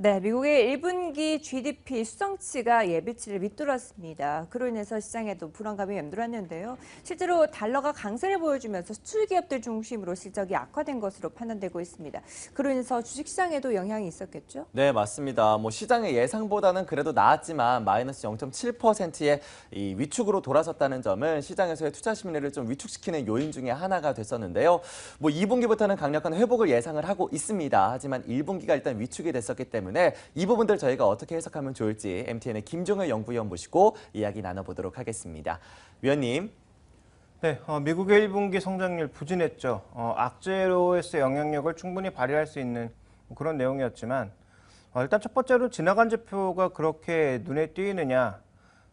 네, 미국의 1분기 GDP 수성치가 예비치를 밑돌았습니다. 그로 인해서 시장에도 불안감이 맴돌았는데요. 실제로 달러가 강세를 보여주면서 수출 기업들 중심으로 실적이 악화된 것으로 판단되고 있습니다. 그로 인해서 주식시장에도 영향이 있었겠죠? 네, 맞습니다. 시장의 예상보다는 그래도 나았지만 마이너스 0.7%의 이 위축으로 돌아섰다는 점은 시장에서의 투자 심리를 좀 위축시키는 요인 중에 하나가 됐었는데요. 2분기부터는 강력한 회복을 예상을 하고 있습니다. 하지만 1분기가 일단 위축이 됐었기 때문에 이 부분들 저희가 어떻게 해석하면 좋을지 MTN의 김종을 연구위원 모시고 이야기 나눠보도록 하겠습니다. 위원님. 네, 미국의 1분기 성장률 부진했죠. 악재로서의 영향력을 충분히 발휘할 수 있는 그런 내용이었지만 일단 첫 번째로 지나간 지표가 그렇게 눈에 띄느냐.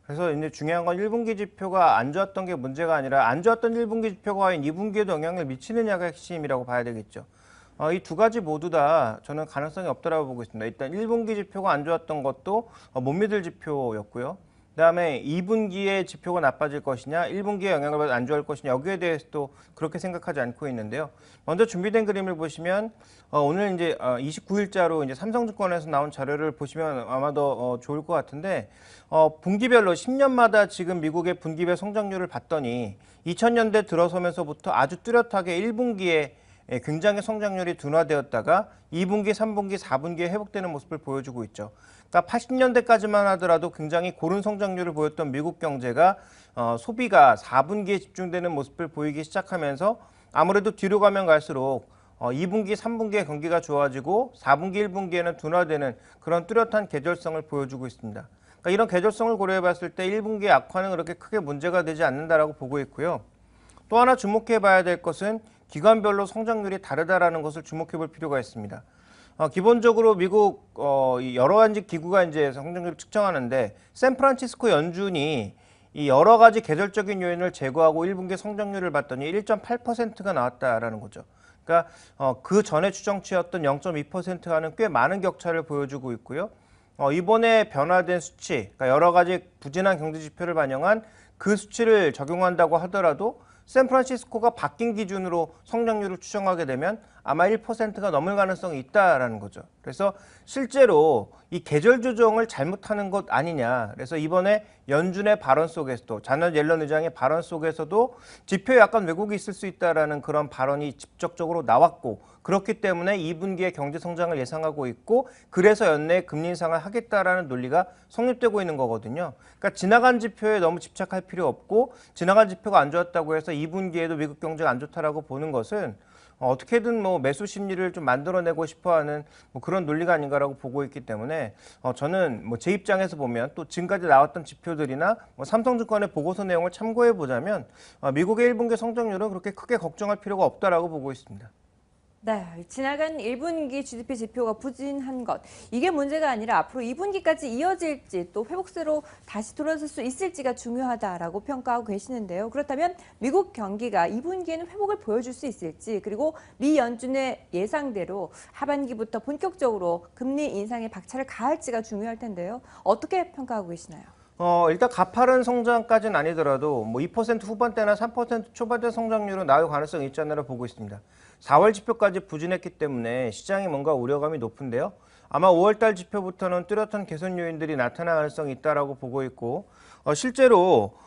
그래서 이제 중요한 건 1분기 지표가 안 좋았던 게 문제가 아니라 안 좋았던 1분기 지표가 과연 2분기에도 영향을 미치느냐가 핵심이라고 봐야 되겠죠. 이 두 가지 모두 다 저는 가능성이 없다고 보고 있습니다. 일단 1분기 지표가 안 좋았던 것도 못 믿을 지표였고요. 그다음에 2분기에 지표가 나빠질 것이냐, 1분기에 영향을 받아 안 좋아할 것이냐 여기에 대해서도 그렇게 생각하지 않고 있는데요. 먼저 준비된 그림을 보시면 오늘 이제 29일자로 이제 삼성증권에서 나온 자료를 보시면 아마 더 좋을 것 같은데 분기별로 10년마다 지금 미국의 분기별 성장률을 봤더니 2000년대 들어서면서부터 아주 뚜렷하게 1분기에 굉장히 성장률이 둔화되었다가 2분기, 3분기, 4분기에 회복되는 모습을 보여주고 있죠. 그러니까 80년대까지만 하더라도 굉장히 고른 성장률을 보였던 미국 경제가 소비가 4분기에 집중되는 모습을 보이기 시작하면서 아무래도 뒤로 가면 갈수록 2분기, 3분기에 경기가 좋아지고 4분기, 1분기에는 둔화되는 그런 뚜렷한 계절성을 보여주고 있습니다. 그러니까 이런 계절성을 고려해 봤을 때 1분기의 악화는 그렇게 크게 문제가 되지 않는다라고 보고 있고요. 또 하나 주목해 봐야 될 것은 기관별로 성장률이 다르다라는 것을 주목해 볼 필요가 있습니다. 기본적으로 미국 여러 가지 기구가 이제 성장률을 측정하는데 샌프란시스코 연준이 이 여러 가지 계절적인 요인을 제거하고 1분기 성장률을 봤더니 1.8%가 나왔다라는 거죠. 그러니까 그 전에 추정치였던 0.2%와는 꽤 많은 격차를 보여주고 있고요. 이번에 변화된 수치, 그러니까 여러 가지 부진한 경제 지표를 반영한 그 수치를 적용한다고 하더라도 샌프란시스코가 바뀐 기준으로 성장률을 추정하게 되면 아마 1%가 넘을 가능성이 있다라는 거죠. 그래서 실제로 이 계절 조정을 잘못하는 것 아니냐. 그래서 이번에 연준의 발언 속에서도 자넷 옐런 의장의 발언 속에서도 지표에 약간 왜곡이 있을 수 있다라는 그런 발언이 직접적으로 나왔고 그렇기 때문에 2분기에 경제 성장을 예상하고 있고 그래서 연내에 금리 인상을 하겠다라는 논리가 성립되고 있는 거거든요. 그러니까 지나간 지표에 너무 집착할 필요 없고 지나간 지표가 안 좋았다고 해서 2분기에도 미국 경제가 안 좋다라고 보는 것은 어떻게든 매수 심리를 좀 만들어내고 싶어하는 그런 논리가 아닌가라고 보고 있기 때문에 저는 제 입장에서 보면 또 지금까지 나왔던 지표들이나 삼성증권의 보고서 내용을 참고해 보자면 미국의 1분기 성장률은 그렇게 크게 걱정할 필요가 없다라고 보고 있습니다. 네, 지나간 1분기 GDP 지표가 부진한 것, 이게 문제가 아니라 앞으로 2분기까지 이어질지 또 회복세로 다시 돌아설 수 있을지가 중요하다라고 평가하고 계시는데요. 그렇다면 미국 경기가 2분기에는 회복을 보여줄 수 있을지, 그리고 미 연준의 예상대로 하반기부터 본격적으로 금리 인상에 박차를 가할지가 중요할 텐데요. 어떻게 평가하고 계시나요? 일단 가파른 성장까지는 아니더라도 2% 후반대나 3% 초반대 성장률은 나올 가능성이 있지 않나 보고 있습니다. 4월 지표까지 부진했기 때문에 시장이 뭔가 우려감이 높은데요. 아마 5월달 지표부터는 뚜렷한 개선 요인들이 나타날 가능성이 있다라고 보고 있고 실제로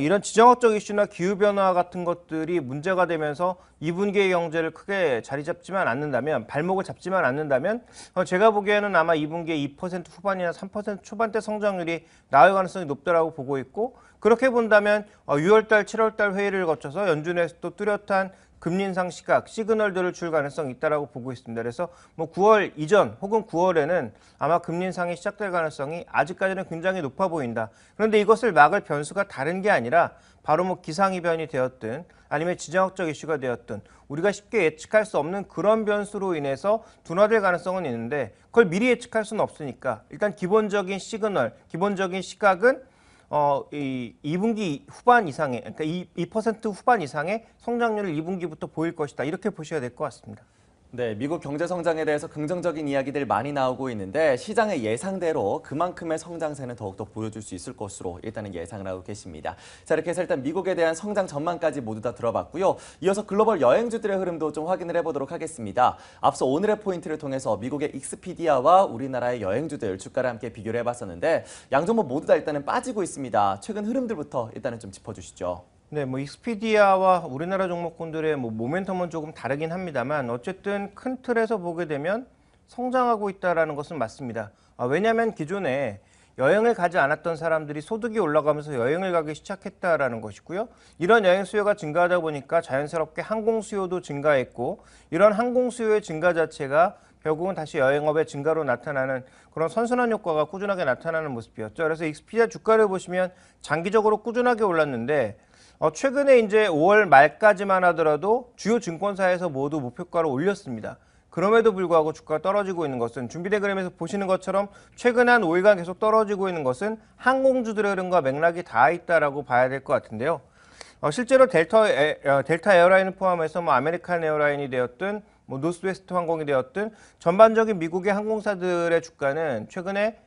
이런 지정학적 이슈나 기후변화 같은 것들이 문제가 되면서 2분기의 경제를 크게 자리 잡지만 않는다면 발목을 잡지만 않는다면 제가 보기에는 아마 2분기에 2% 후반이나 3% 초반대 성장률이 나올 가능성이 높다라고 보고 있고 그렇게 본다면 6월달, 7월달 회의를 거쳐서 연준에서 또 뚜렷한 금리 인상 시그널들을 줄 가능성이 있다라고 보고 있습니다. 그래서 9월 이전 혹은 9월에는 아마 금리 인상이 시작될 가능성이 아직까지는 굉장히 높아 보인다. 그런데 이것을 막을 변수가 다른 게 아니라 바로 기상이변이 되었든 아니면 지정학적 이슈가 되었든 우리가 쉽게 예측할 수 없는 그런 변수로 인해서 둔화될 가능성은 있는데 그걸 미리 예측할 수는 없으니까 일단 기본적인 시그널, 기본적인 시각은 이 2분기 후반 이상의, 그러니까 2% 후반 이상의 성장률을 2분기부터 보일 것이다. 이렇게 보셔야 될 것 같습니다. 네, 미국 경제 성장에 대해서 긍정적인 이야기들 많이 나오고 있는데 시장의 예상대로 그만큼의 성장세는 더욱더 보여줄 수 있을 것으로 일단은 예상을 하고 계십니다. 자, 이렇게 해서 일단 미국에 대한 성장 전망까지 모두 다 들어봤고요. 이어서 글로벌 여행주들의 흐름도 좀 확인을 해보도록 하겠습니다. 앞서 오늘의 포인트를 통해서 미국의 익스피디아와 우리나라의 여행주들 주가를 함께 비교를 해봤었는데 양종목 모두 다 일단은 빠지고 있습니다. 최근 흐름들부터 일단은 좀 짚어주시죠. 네, 뭐 익스피디아와 우리나라 종목군들의 뭐 모멘텀은 조금 다르긴 합니다만 어쨌든 큰 틀에서 보게 되면 성장하고 있다라는 것은 맞습니다. 왜냐하면 기존에 여행을 가지 않았던 사람들이 소득이 올라가면서 여행을 가기 시작했다라는 것이고요. 이런 여행 수요가 증가하다 보니까 자연스럽게 항공 수요도 증가했고 이런 항공 수요의 증가 자체가 결국은 다시 여행업의 증가로 나타나는 그런 선순환 효과가 꾸준하게 나타나는 모습이었죠. 그래서 익스피디아 주가를 보시면 장기적으로 꾸준하게 올랐는데 최근에 이제 5월 말까지만 하더라도 주요 증권사에서 모두 목표가를 올렸습니다. 그럼에도 불구하고 주가가 떨어지고 있는 것은 준비된 그램에서 보시는 것처럼 최근 한 5일간 계속 떨어지고 있는 것은 항공주들의 흐름과 맥락이 닿아 있다라고 봐야 될 것 같은데요. 실제로 델타 에어라인을 포함해서 뭐 아메리칸 에어라인이 되었든 뭐 노스웨스트 항공이 되었든 전반적인 미국의 항공사들의 주가는 최근에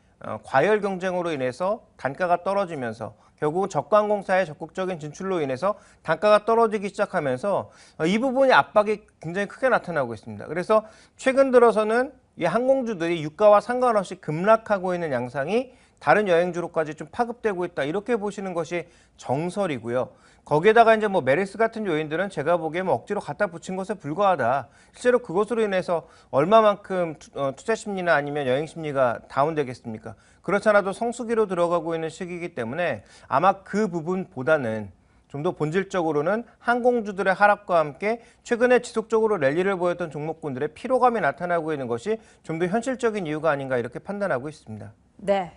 과열 경쟁으로 인해서 단가가 떨어지면서 결국은 저가항공사의 적극적인 진출로 인해서 단가가 떨어지기 시작하면서 이 부분이 압박이 굉장히 크게 나타나고 있습니다. 그래서 최근 들어서는 이 항공주들이 유가와 상관없이 급락하고 있는 양상이 다른 여행주로까지 좀 파급되고 있다. 이렇게 보시는 것이 정설이고요. 거기에다가 이제 뭐 메리스 같은 요인들은 제가 보기에 뭐 억지로 갖다 붙인 것에 불과하다. 실제로 그것으로 인해서 얼마만큼 투자 심리나 아니면 여행 심리가 다운되겠습니까? 그렇지 않아도 성수기로 들어가고 있는 시기이기 때문에 아마 그 부분보다는 좀 더 본질적으로는 항공주들의 하락과 함께 최근에 지속적으로 랠리를 보였던 종목군들의 피로감이 나타나고 있는 것이 좀 더 현실적인 이유가 아닌가 이렇게 판단하고 있습니다. 네.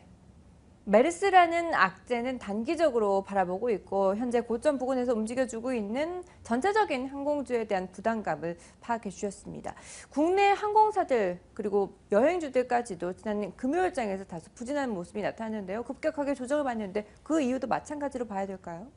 메르스라는 악재는 단기적으로 바라보고 있고 현재 고점 부근에서 움직여주고 있는 전체적인 항공주에 대한 부담감을 파악해 주셨습니다. 국내 항공사들 그리고 여행주들까지도 지난 금요일장에서 다소 부진한 모습이 나타났는데요. 급격하게 조정을 받는데 그 이유도 마찬가지로 봐야 될까요?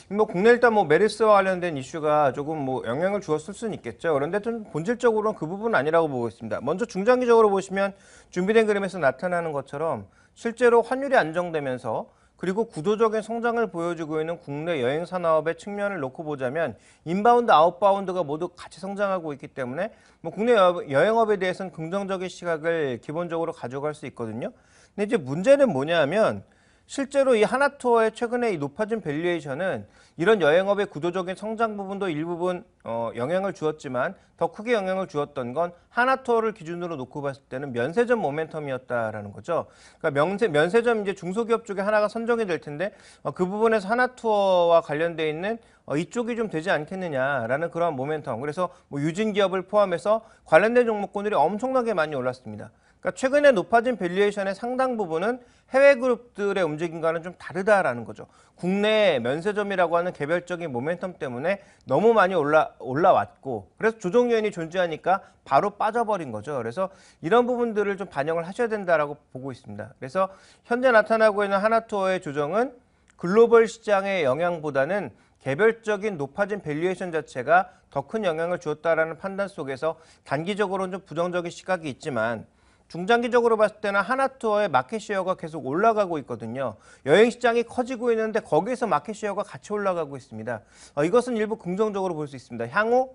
뭐 국내 일단 뭐 메르스와 관련된 이슈가 조금 뭐 영향을 주었을 수는 있겠죠. 그런데 좀 본질적으로는 그 부분은 아니라고 보고 있습니다. 먼저 중장기적으로 보시면 준비된 그림에서 나타나는 것처럼 실제로 환율이 안정되면서 그리고 구조적인 성장을 보여주고 있는 국내 여행 산업의 측면을 놓고 보자면 인바운드, 아웃바운드가 모두 같이 성장하고 있기 때문에 뭐 국내 여행업에 대해서는 긍정적인 시각을 기본적으로 가져갈 수 있거든요. 근데 이제 문제는 뭐냐면 실제로 이 하나투어의 최근에 이 높아진 밸류에이션은 이런 여행업의 구조적인 성장 부분도 일부분 영향을 주었지만 더 크게 영향을 주었던 건 하나투어를 기준으로 놓고 봤을 때는 면세점 모멘텀이었다라는 거죠. 그러니까 면세점 이제 중소기업 쪽에 하나가 선정이 될 텐데 그 부분에서 하나투어와 관련돼 있는 이쪽이 좀 되지 않겠느냐라는 그런 모멘텀. 그래서 뭐 유진기업을 포함해서 관련된 종목군들이 엄청나게 많이 올랐습니다. 그러니까 최근에 높아진 밸류에이션의 상당 부분은 해외 그룹들의 움직임과는 좀 다르다라는 거죠. 국내 면세점이라고 하는 개별적인 모멘텀 때문에 너무 많이 올라왔고 그래서 조정 요인이 존재하니까 바로 빠져버린 거죠. 그래서 이런 부분들을 좀 반영을 하셔야 된다라고 보고 있습니다. 그래서 현재 나타나고 있는 하나투어의 조정은 글로벌 시장의 영향보다는 개별적인 높아진 밸류에이션 자체가 더 큰 영향을 주었다라는 판단 속에서 단기적으로는 좀 부정적인 시각이 있지만 중장기적으로 봤을 때는 하나투어의 마켓시어가 계속 올라가고 있거든요. 여행시장이 커지고 있는데 거기에서 마켓시어가 같이 올라가고 있습니다. 이것은 일부 긍정적으로 볼 수 있습니다. 향후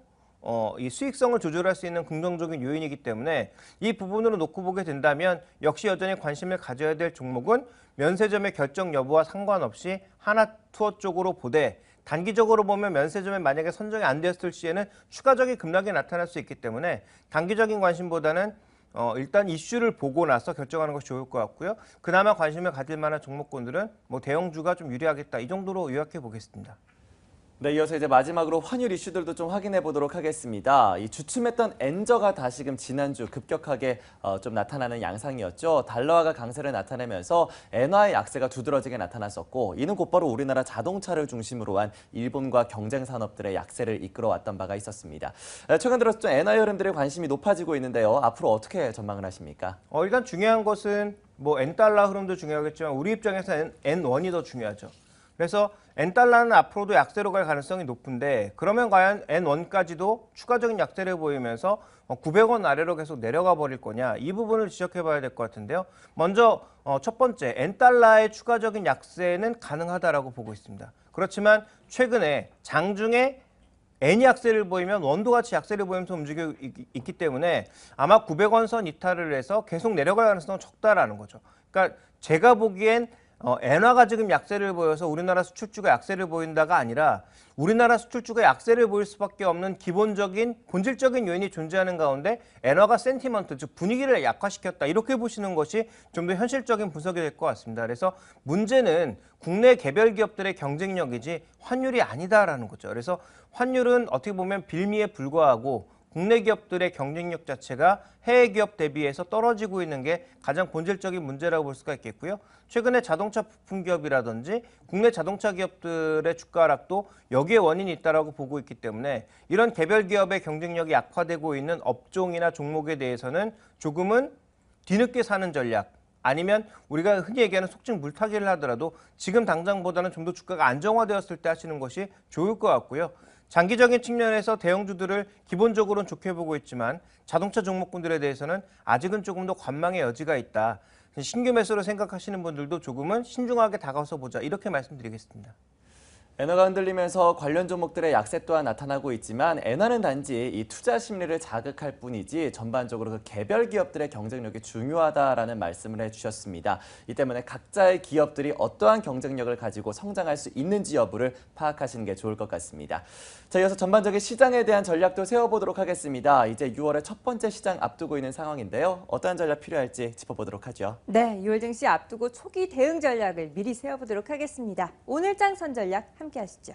이 수익성을 조절할 수 있는 긍정적인 요인이기 때문에 이 부분으로 놓고 보게 된다면 역시 여전히 관심을 가져야 될 종목은 면세점의 결정 여부와 상관없이 하나투어 쪽으로 보되 단기적으로 보면 면세점에 만약에 선정이 안 되었을 시에는 추가적인 급락이 나타날 수 있기 때문에 단기적인 관심보다는 일단 이슈를 보고 나서 결정하는 것이 좋을 것 같고요. 그나마 관심을 가질 만한 종목군들은 뭐 대형주가 좀 유리하겠다. 이 정도로 요약해 보겠습니다. 네, 이어서 이제 마지막으로 환율 이슈들도 좀 확인해 보도록 하겠습니다. 이 주춤했던 엔저가 다시금 지난주 급격하게 좀 나타나는 양상이었죠. 달러화가 강세를 나타내면서 엔화의 약세가 두드러지게 나타났었고 이는 곧바로 우리나라 자동차를 중심으로 한 일본과 경쟁 산업들의 약세를 이끌어왔던 바가 있었습니다. 최근 들어서 좀 엔화 흐름들의 관심이 높아지고 있는데요. 앞으로 어떻게 전망을 하십니까? 일단 중요한 것은 뭐 엔달러 흐름도 중요하겠지만 우리 입장에서 N1이 더 중요하죠. 그래서 N달러는 앞으로도 약세로 갈 가능성이 높은데 그러면 과연 N1까지도 추가적인 약세를 보이면서 900원 아래로 계속 내려가 버릴 거냐 이 부분을 지적해 봐야 될 것 같은데요. 먼저 첫 번째 N달러의 추가적인 약세는 가능하다라고 보고 있습니다. 그렇지만 최근에 장중에 N이 약세를 보이면 원도 같이 약세를 보이면서 움직이고 있기 때문에 아마 900원 선 이탈을 해서 계속 내려갈 가능성은 적다라는 거죠. 그러니까 제가 보기엔 엔화가 지금 약세를 보여서 우리나라 수출주가 약세를 보인다가 아니라 우리나라 수출주가 약세를 보일 수밖에 없는 기본적인 본질적인 요인이 존재하는 가운데 엔화가 센티먼트, 즉 분위기를 약화시켰다 이렇게 보시는 것이 좀 더 현실적인 분석이 될 것 같습니다. 그래서 문제는 국내 개별 기업들의 경쟁력이지 환율이 아니다라는 거죠. 그래서 환율은 어떻게 보면 빌미에 불과하고 국내 기업들의 경쟁력 자체가 해외 기업 대비해서 떨어지고 있는 게 가장 본질적인 문제라고 볼 수가 있겠고요. 최근에 자동차 부품 기업이라든지 국내 자동차 기업들의 주가 하락도 여기에 원인이 있다고 보고 있기 때문에 이런 개별 기업의 경쟁력이 약화되고 있는 업종이나 종목에 대해서는 조금은 뒤늦게 사는 전략 아니면 우리가 흔히 얘기하는 속칭 물타기를 하더라도 지금 당장보다는 좀 더 주가가 안정화되었을 때 하시는 것이 좋을 것 같고요. 장기적인 측면에서 대형주들을 기본적으로는 좋게 보고 있지만 자동차 종목군들에 대해서는 아직은 조금 더 관망의 여지가 있다. 신규 매수로 생각하시는 분들도 조금은 신중하게 다가서 보자 이렇게 말씀드리겠습니다. 엔화가 흔들리면서 관련 종목들의 약세 또한 나타나고 있지만 엔화는 단지 이 투자 심리를 자극할 뿐이지 전반적으로 그 개별 기업들의 경쟁력이 중요하다라는 말씀을 해주셨습니다. 이 때문에 각자의 기업들이 어떠한 경쟁력을 가지고 성장할 수 있는지 여부를 파악하시는 게 좋을 것 같습니다. 자, 이어서 전반적인 시장에 대한 전략도 세워보도록 하겠습니다. 이제 6월의 첫 번째 시장 앞두고 있는 상황인데요. 어떠한 전략 필요할지 짚어보도록 하죠. 네, 6월 증시 앞두고 초기 대응 전략을 미리 세워보도록 하겠습니다. 오늘 장 선 전략 함께 하시죠.